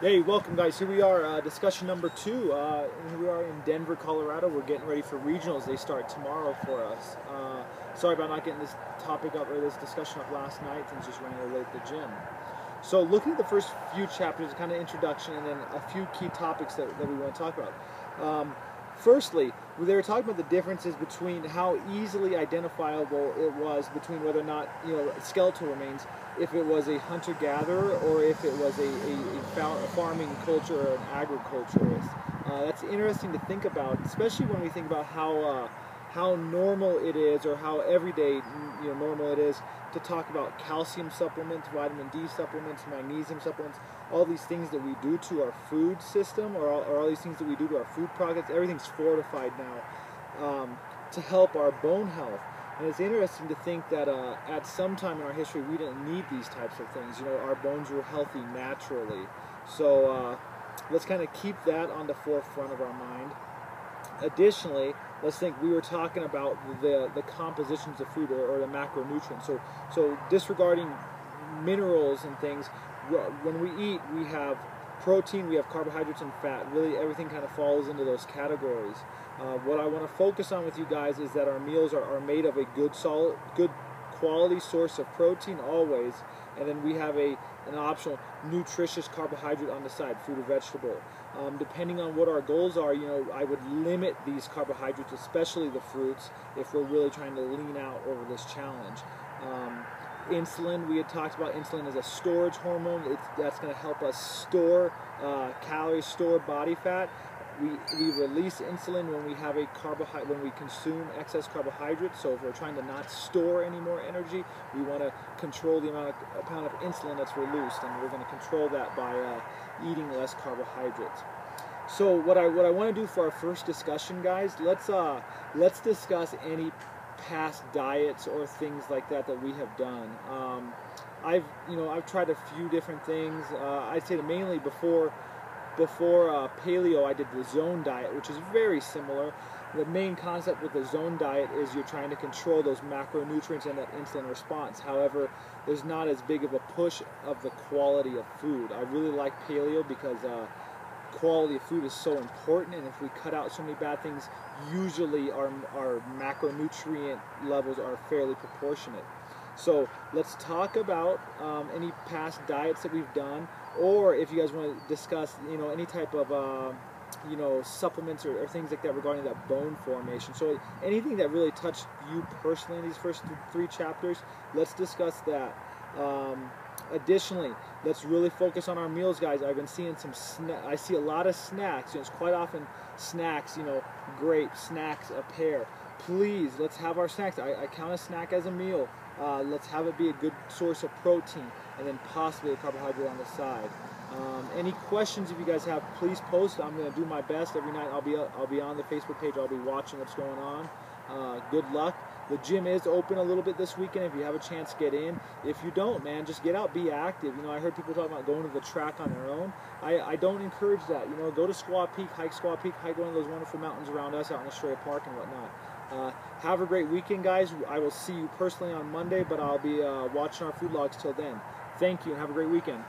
Hey, welcome guys. Here we are, discussion number 2. Here we are in Denver, Colorado. We're getting ready for regionals. They start tomorrow for us. Sorry about not getting this topic up or this discussion up last night. Things just ran a little late at the gym. So looking at the first few chapters, kind of introduction, and then a few key topics that we want to talk about. Firstly, they were talking about the differences between how easily identifiable it was between whether or not, skeletal remains, if it was a hunter-gatherer or if it was a farming culture or an agriculturist. That's interesting to think about, especially when we think about how normal it is, or how everyday normal it is to talk about calcium supplements, vitamin D supplements, magnesium supplements, all these things that we do to our food system, or all these things that we do to our food products. Everything's fortified now to help our bone health. And it's interesting to think that at some time in our history we didn't need these types of things. Our bones were healthy naturally. So let's kind of keep that on the forefront of our mind. Additionally, let's think, we were talking about the compositions of food, or the macronutrients. So disregarding minerals and things, when we eat, we have protein, we have carbohydrates and fat. Really, everything kind of falls into those categories. What I want to focus on with you guys is that our meals are made of a good quality source of protein always, and then we have an optional nutritious carbohydrate on the side, fruit or vegetable. Depending on what our goals are, I would limit these carbohydrates, especially the fruits, if we're really trying to lean out over this challenge. Insulin, we had talked about insulin as a storage hormone. That's going to help us store calories, store body fat. We release insulin when we have when we consume excess carbohydrates. So if we're trying to not store any more energy, we want to control the amount of insulin that's released, and we're going to control that by eating less carbohydrates. So what I want to do for our first discussion, guys, let's discuss any past diets or things like that we have done. I've tried a few different things. I'd say that mainly before Paleo, I did the zone diet, which is very similar. The main concept with the zone diet is you're trying to control those macronutrients and that insulin response. However, there's not as big of a push of the quality of food. I really like Paleo because quality of food is so important, and if we cut out so many bad things, usually our macronutrient levels are fairly proportionate. So let's talk about any past diets that we've done, or if you guys want to discuss any type of supplements or things like that regarding that bone formation. So anything that really touched you personally in these first 3 chapters, let's discuss that. Additionally, let's really focus on our meals, guys. I've been seeing I see a lot of snacks. It's quite often snacks, grapes, snacks, a pear. Please, let's have our snacks. I count a snack as a meal. Let's have it be a good source of protein, and then possibly a carbohydrate on the side. Any questions if you guys have, please post. I'm going to do my best every night. I'll be on the Facebook page. I'll be watching what's going on. Good luck. The gym is open a little bit this weekend. If you have a chance, get in. If you don't, man, just get out, be active. I heard people talking about going to the track on their own. I don't encourage that. Go to Squaw Peak, hike one of those wonderful mountains around us out in Estrella Park and whatnot. Have a great weekend, guys. I will see you personally on Monday, but I'll be watching our food logs till then. Thank you, and have a great weekend.